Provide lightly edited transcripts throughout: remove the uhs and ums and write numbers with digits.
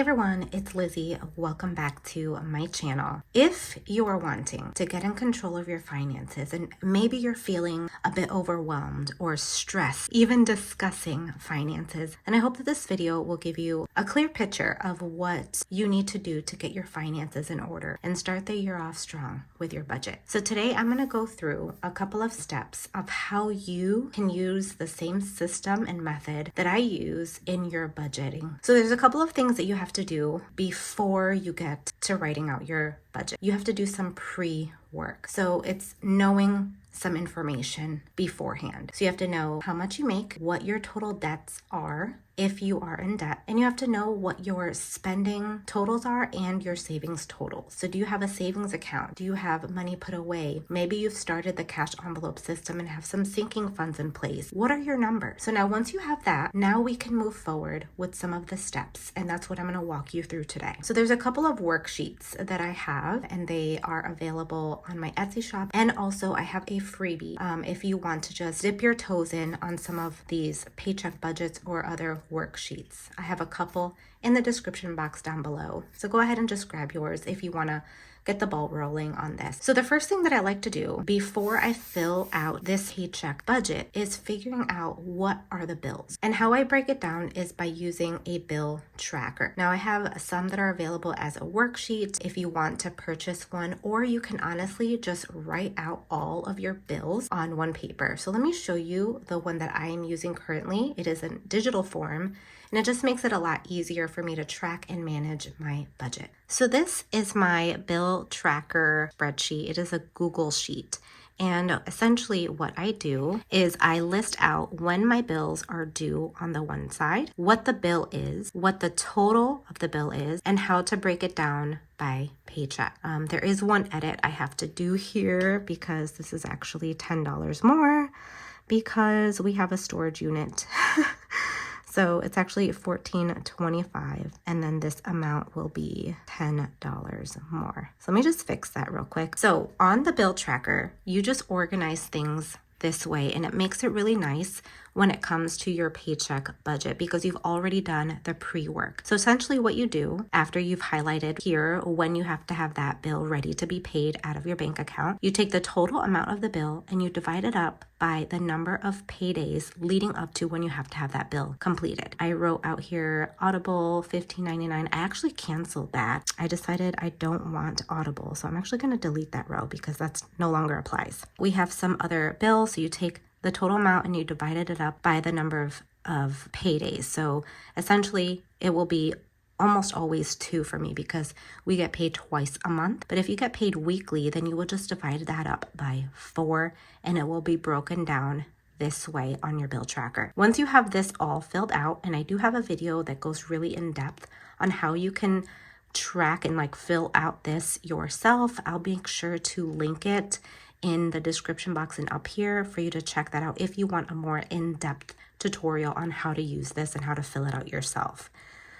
everyone, it's Lizzie. Welcome back to my channel. If you are wanting to get in control of your finances and maybe you're feeling a bit overwhelmed or stressed, even discussing finances, then I hope that this video will give you a clear picture of what you need to do to get your finances in order and start the year off strong with your budget. So today I'm going to go through a couple of steps of how you can use the same system and method that I use in your budgeting. So there's a couple of things that you have to do before you get to writing out your budget. You have to do some pre-work. So it's knowing some information beforehand. So you have to know how much you make, what your total debts are, if you are in debt, and you have to know what your spending totals are and your savings totals. So do you have a savings account? Do you have money put away? Maybe you've started the cash envelope system and have some sinking funds in place. What are your numbers? So now once you have that, now we can move forward with some of the steps, and that's what I'm going to walk you through today. So there's a couple of worksheets that I have, and they are available on my Etsy shop, and also I have a freebie if you want to just dip your toes in on some of these paycheck budgets or other worksheets. I have a couple in the description box down below. So go ahead and just grab yours if you want to get the ball rolling on this. So the first thing that I like to do before I fill out this paycheck budget is figuring out what are the bills. And how I break it down is by using a bill tracker. Now I have some that are available as a worksheet if you want to purchase one, or you can honestly just write out all of your bills on one paper. So let me show you the one that I am using currently. It is in digital form, and it just makes it a lot easier for me to track and manage my budget. So this is my bill tracker spreadsheet. It is a Google sheet. And essentially what I do is I list out when my bills are due on the one side, what the bill is, what the total of the bill is, and how to break it down by paycheck. There is one edit I have to do here because this is actually $10 more because we have a storage unit. So it's actually $14.25, and then this amount will be $10 more. So let me just fix that real quick. So on the bill tracker, you just organize things this way, and it makes it really nice when it comes to your paycheck budget because you've already done the pre-work. So essentially what you do after you've highlighted here when you have to have that bill ready to be paid out of your bank account, you take the total amount of the bill and you divide it up by the number of paydays leading up to when you have to have that bill completed. I wrote out here Audible $15.99. I actually canceled that. I decided I don't want Audible, so I'm actually going to delete that row because that's no longer applies. We have some other bills, so you take the total amount and you divided it up by the number of paydays. So essentially it will be almost always 2 for me because we get paid twice a month. But if you get paid weekly, then you will just divide that up by 4 and it will be broken down this way on your bill tracker. Once you have this all filled out, and I do have a video that goes really in depth on how you can track and fill out this yourself. I'll make sure to link it in the description box and up here for you to check that out if you want a more in-depth tutorial on how to use this and how to fill it out yourself.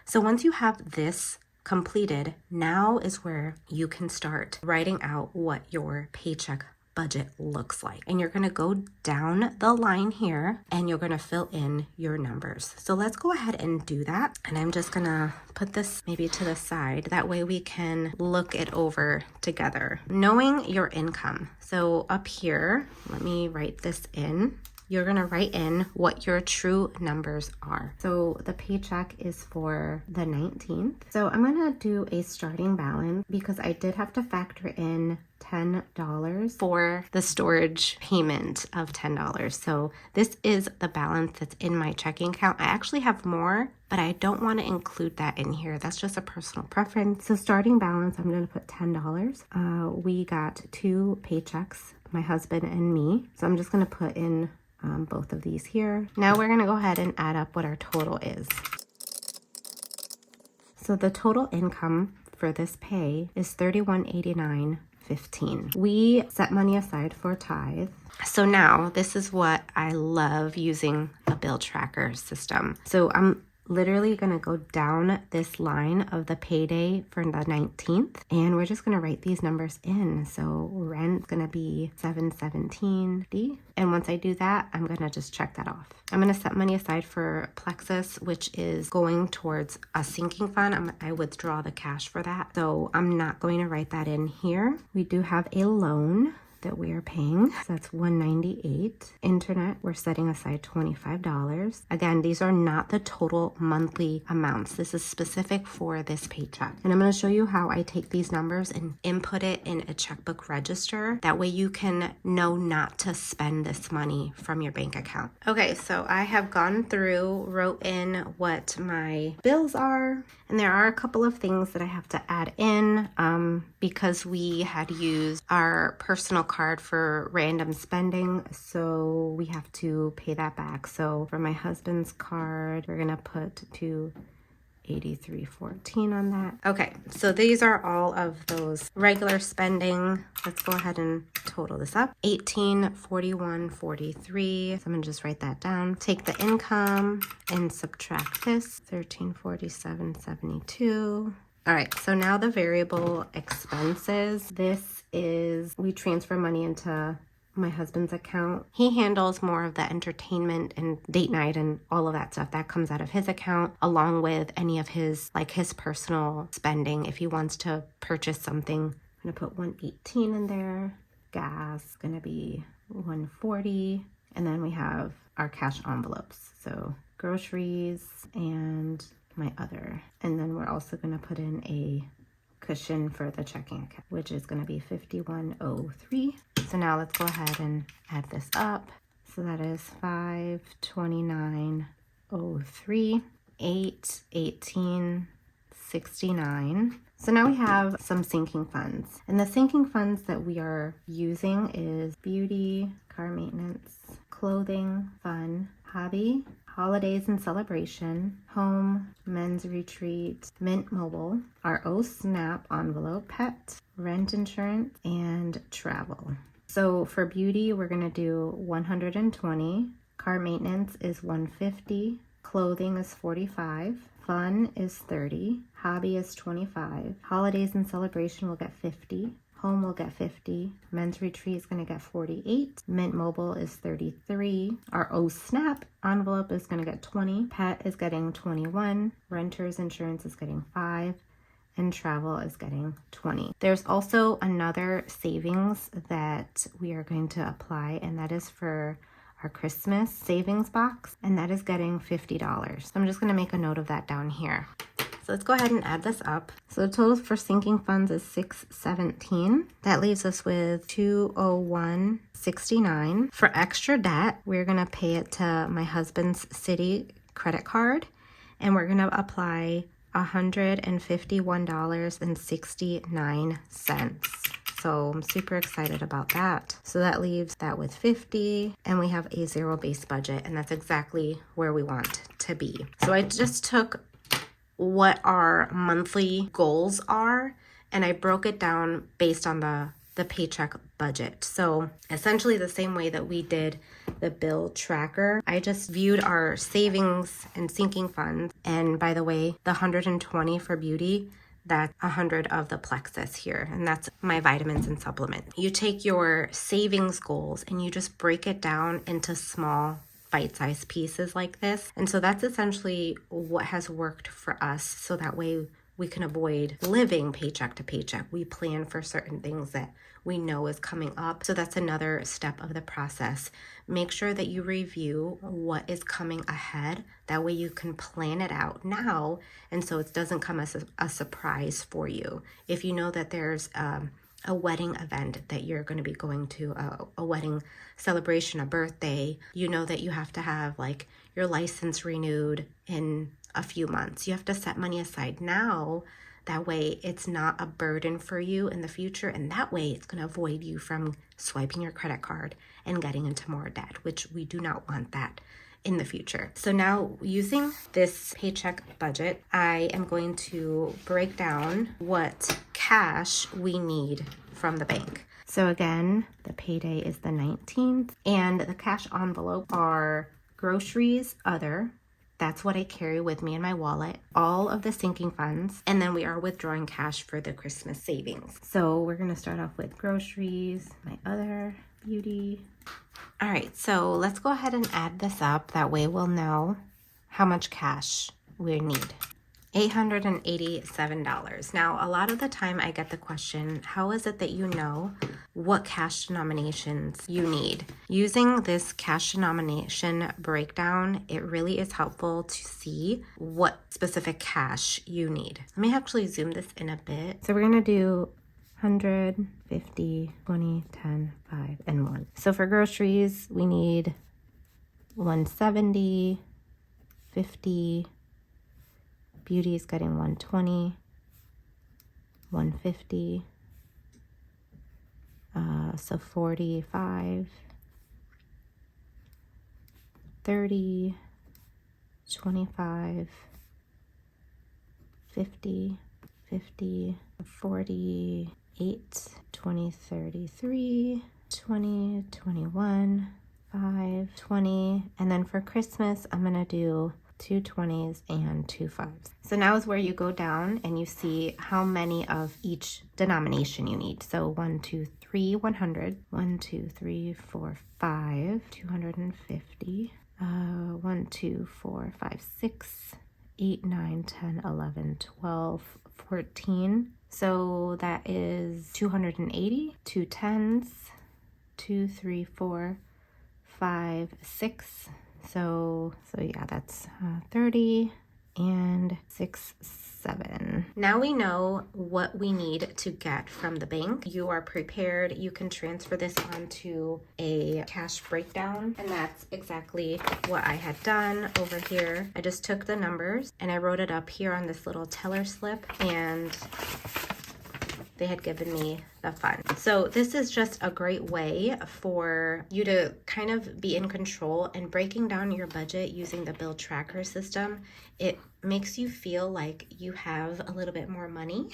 So once you have this completed, now is where you can start writing out what your paycheck budget looks like. And you're going to go down the line here and you're going to fill in your numbers. So let's go ahead and do that. And I'm just going to put this maybe to the side. That way we can look it over together. Knowing your income. So up here, let me write this in. You're going to write in what your true numbers are. So the paycheck is for the 19th. So I'm going to do a starting balance because I did have to factor in $10 for the storage payment of $10. So this is the balance that's in my checking account. I actually have more, but I don't want to include that in here. That's just a personal preference. So starting balance, I'm going to put $10. We got 2 paychecks, my husband and me. So I'm just going to put in both of these here. Now we're going to go ahead and add up what our total is. So the total income for this pay is $31.89.15. We set money aside for tithe. So now this is what I love using a bill tracker system. So I'm literally going to go down this line of the payday for the 19th, and we're just going to write these numbers in. So rent's going to be $717.50, and once I do that, I'm going to just check that off. I'm going to set money aside for Plexus, which is going towards a sinking fund. I withdraw the cash for that, so I'm not going to write that in here. We do have a loan that we are paying. So that's $198. Internet, we're setting aside $25. Again, these are not the total monthly amounts. This is specific for this paycheck. And I'm going to show you how I take these numbers and input it in a checkbook register. That way you can know not to spend this money from your bank account. Okay, so I have gone through, wrote in what my bills are, and there are a couple of things that I have to add in because we had used our personal card for random spending, so we have to pay that back. So for my husband's card, we're gonna put $283.14 on that. Okay, so these are all of those regular spending. Let's go ahead and total this up. $1841.43. So I'm gonna just write that down. Take the income and subtract this. $1347.72. All right, so now the variable expenses. This is, we transfer money into my husband's account. He handles more of the entertainment and date night and all of that stuff. That comes out of his account, along with any of his, like his personal spending. If he wants to purchase something, I'm gonna put $118 in there. Gas gonna be $140. And then we have our cash envelopes. So groceries and my other. And then we're also going to put in a cushion for the checking account, which is going to be $51.03. So now let's go ahead and add this up. So that is $529.03, $818.69. So now we have some sinking funds. And the sinking funds that we are using is beauty, car maintenance, clothing, fun, hobby, holidays and celebration, home, men's retreat, Mint Mobile, our SNAP envelope, pet, rent insurance, and travel. So for beauty, we're going to do $120. Car maintenance is $150. Clothing is $45. Fun is $30. Hobby is $25. Holidays and celebration will get $50. Home will get $50. Men's retreat is going to get $48. Mint Mobile is $33. Our SNAP envelope is going to get $20. Pet is getting $21. Renter's insurance is getting $5. And travel is getting $20. There's also another savings that we are going to apply, and that is for our Christmas savings box, and that is getting $50. So I'm just going to make a note of that down here. So let's go ahead and add this up. So the total for sinking funds is $617. That leaves us with $201.69. For extra debt, we're going to pay it to my husband's Citi credit card, and we're going to apply $151.69. So I'm super excited about that. So that leaves that with $50, and we have a zero-based budget, and that's exactly where we want to be. So I just took what our monthly goals are, and I broke it down based on the paycheck budget. So essentially the same way that we did the bill tracker, I just viewed our savings and sinking funds. And by the way, the 120 for beauty, that's 100 of the Plexus here, and that's my vitamins and supplements. You take your savings goals and you just break it down into small bite-sized pieces like this. And so that's essentially what has worked for us, so that way we can avoid living paycheck to paycheck. We plan for certain things that we know is coming up. So that's another step of the process. Make sure that you review what is coming ahead. That way you can plan it out now, and so it doesn't come as a surprise for you. If you know that there's a wedding event that you're going to be going to, a wedding celebration, a birthday, you know that you have to have like your license renewed in a few months. You have to set money aside now. That way it's not a burden for you in the future, and that way it's going to avoid you from swiping your credit card and getting into more debt, which we do not want that in the future. So now, using this paycheck budget, I am going to break down what cash we need from the bank. So again, the payday is the 19th, and the cash envelope are groceries, other, That's what I carry with me in my wallet, all of the sinking funds, and then we are withdrawing cash for the Christmas savings. So we're gonna start off with groceries, my other beauty. All right, so let's go ahead and add this up. That way we'll know how much cash we need. $887. Now, a lot of the time I get the question, how is it that you know what cash denominations you need? Using this cash denomination breakdown, it really is helpful to see what specific cash you need. Let me actually zoom this in a bit. So we're gonna do 100, 50, 20, 10, 5, and 1. So for groceries, we need 170, 50, beauty is getting 120, 150, so 45, 30, 25, 50, 50, 48, 20, 33, 20, 21, 5, 20, and then for Christmas, I'm gonna do 2 20s and 2 5s. So now is where you go down and you see how many of each denomination you need. So 1, 2, 3, 100. 1, 2, 3, 4, 5, 250. 1, 2, 4, 5, 6, 8, 9, 10, 11, 12, 14. So that is 280, 2 10s, 2, 3, 4, 5, 6. So yeah, that's 30 and 6, 7. Now we know what we need to get from the bank. You are prepared. You can transfer this onto a cash breakdown, and that's exactly what I had done over here. I just took the numbers and I wrote it up here on this little teller slip, and they had given me the funds. So this is just a great way for you to kind of be in control, and breaking down your budget using the bill tracker system. It makes you feel like you have a little bit more money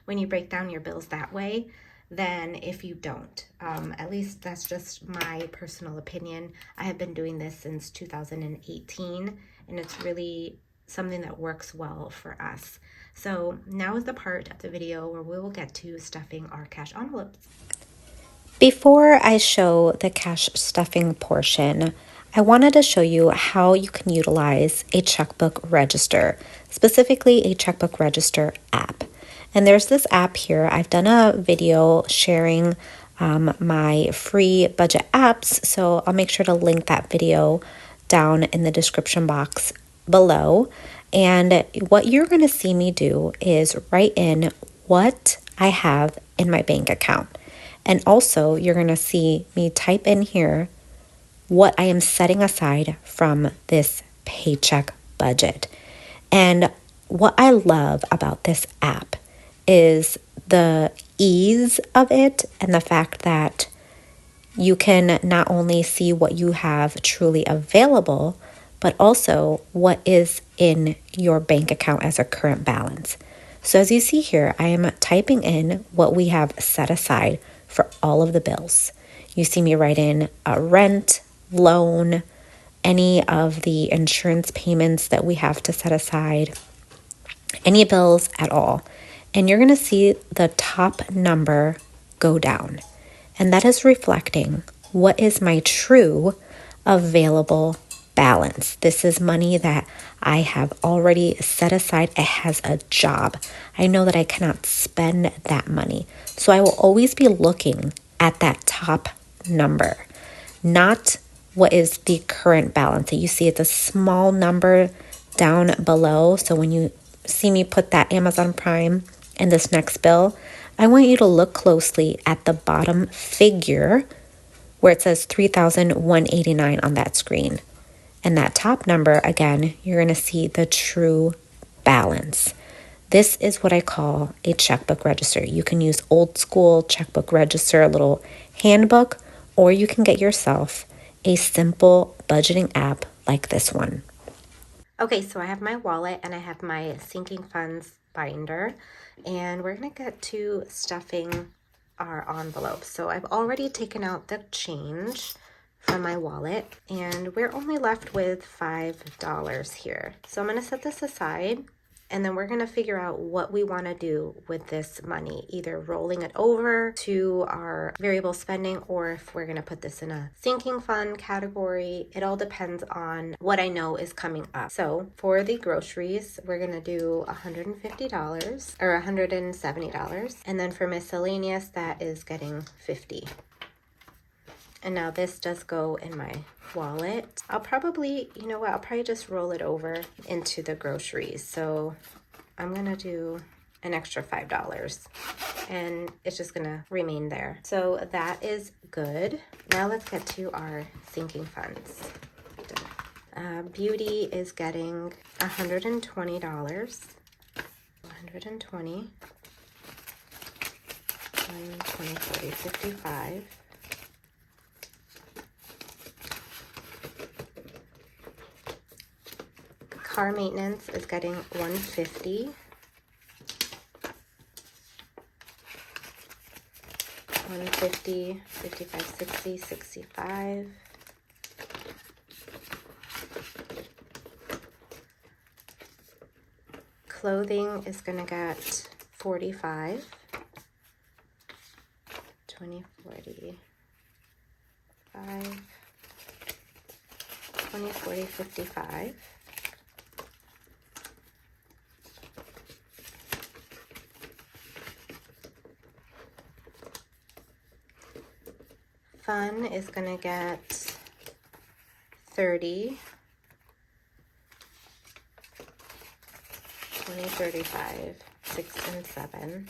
when you break down your bills that way than if you don't. At least that's just my personal opinion. I have been doing this since 2018, and it's really something that works well for us. So now is the part of the video where we will get to stuffing our cash envelopes. Before I show the cash stuffing portion, I wanted to show you how you can utilize a checkbook register, specifically a checkbook register app. And there's this app here. I've done a video sharing my free budget apps, so I'll make sure to link that video down in the description box below. And what you're going to see me do is write in what I have in my bank account. And also, you're going to see me type in here what I am setting aside from this paycheck budget. And what I love about this app is the ease of it, and the fact that you can not only see what you have truly available, but also what is in your bank account as a current balance. So as you see here, I am typing in what we have set aside for all of the bills. You see me write in a rent, loan, any of the insurance payments that we have to set aside, any bills at all. And you're going to see the top number go down. And that is reflecting what is my true available balance. This is money that I have already set aside. It has a job. I know that I cannot spend that money. So I will always be looking at that top number, not what is the current balance. So you see it's a small number down below. So when you see me put that Amazon Prime in this next bill, I want you to look closely at the bottom figure where it says $3,189 on that screen. And that top number, again, you're going to see the true balance. This is what I call a checkbook register. You can use old school checkbook register, a little handbook, or you can get yourself a simple budgeting app like this one. Okay, so I have my wallet and I have my sinking funds binder, and we're going to get to stuffing our envelopes. So I've already taken out the change from my wallet, and we're only left with $5 here. So I'm going to set this aside, and then we're going to figure out what we want to do with this money, either rolling it over to our variable spending, or if we're going to put this in a sinking fund category. It all depends on what I know is coming up. So for the groceries, we're going to do $150 or $170. And then for miscellaneous, that is getting $50. And now this does go in my wallet. I'll probably, you know what, I'll probably just roll it over into the groceries. So I'm gonna do an extra $5 and it's just gonna remain there. So that is good. Now let's get to our sinking funds. Beauty is getting $120. 120, 20, 40, 55. Car maintenance is getting $150. 150, 55, 60, 65. Clothing is gonna get 45. 20, 40, 5, 20, 40, 55. Fun is gonna get 30, 20, 35, 6 and 7.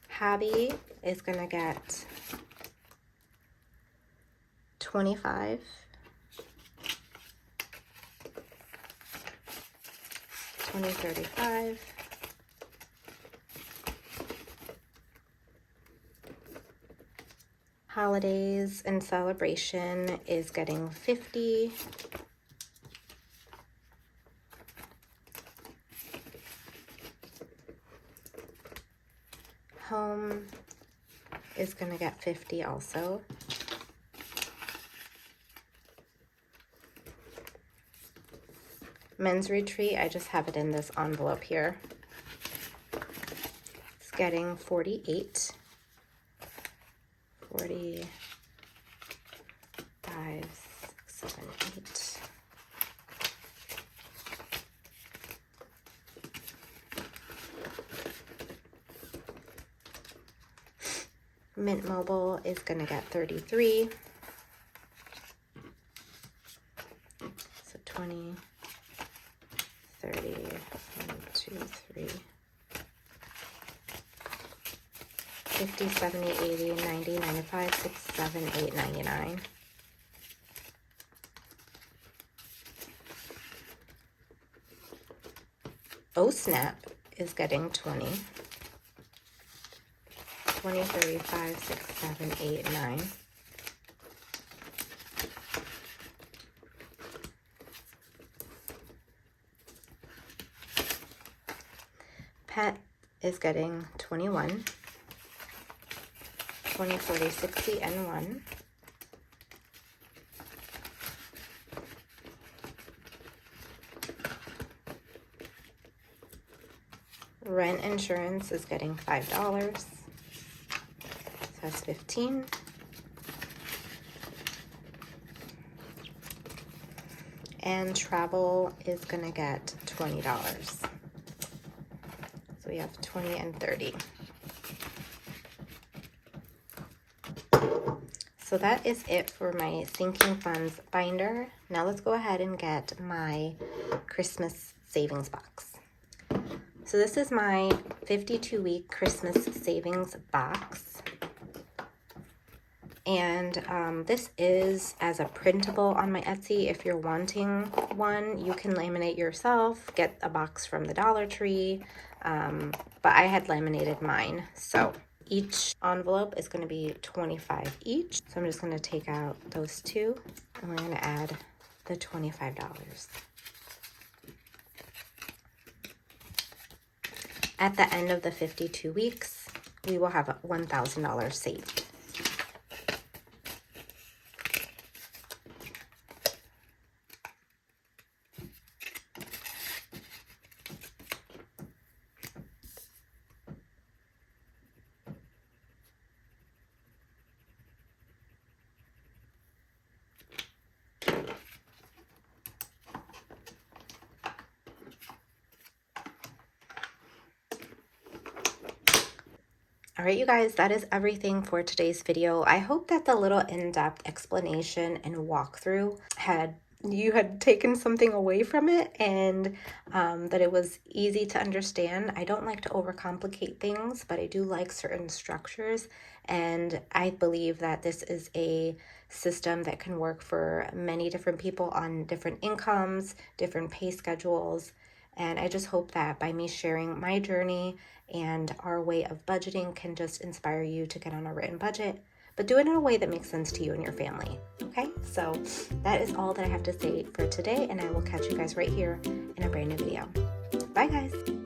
Hobby is gonna get 25, 20, 35. Holidays and celebration is getting 50. Home is gonna get 50 also. Men's retreat, I just have it in this envelope here. It's getting 48. 45, 6, 7, 8. Mint Mobile is gonna get 33. So 20, 30, 1, 2, 3. 50, 70, 80, 90, 95, 6, 7, 8, 99. Oh Snap is getting 20. 20, 35, 6, 7, 8, 9. Pet is getting 21. 20, 40, 60, and 1. Rent insurance is getting $5. So that's 15. And travel is gonna get $20. So we have 20 and 30. So that is it for my sinking funds binder. Now let's go ahead and get my Christmas savings box. So this is my 52-week Christmas savings box. And this is as a printable on my Etsy. If you're wanting one, you can laminate yourself, get a box from the Dollar Tree. But I had laminated mine. So each envelope is going to be 25 each. So I'm just going to take out those two and we're going to add the $25. At the end of the 52 weeks, we will have $1,000 saved. All right, you guys, that is everything for today's video. I hope that the little in-depth explanation and walkthrough you had taken something away from it, and that it was easy to understand. I don't like to overcomplicate things, but I do like certain structures, and I believe that this is a system that can work for many different people on different incomes, different pay schedules. And I just hope that by me sharing my journey and our way of budgeting can just inspire you to get on a written budget, but do it in a way that makes sense to you and your family. Okay, so that is all that I have to say for today, and I will catch you guys right here in a brand new video. Bye, guys.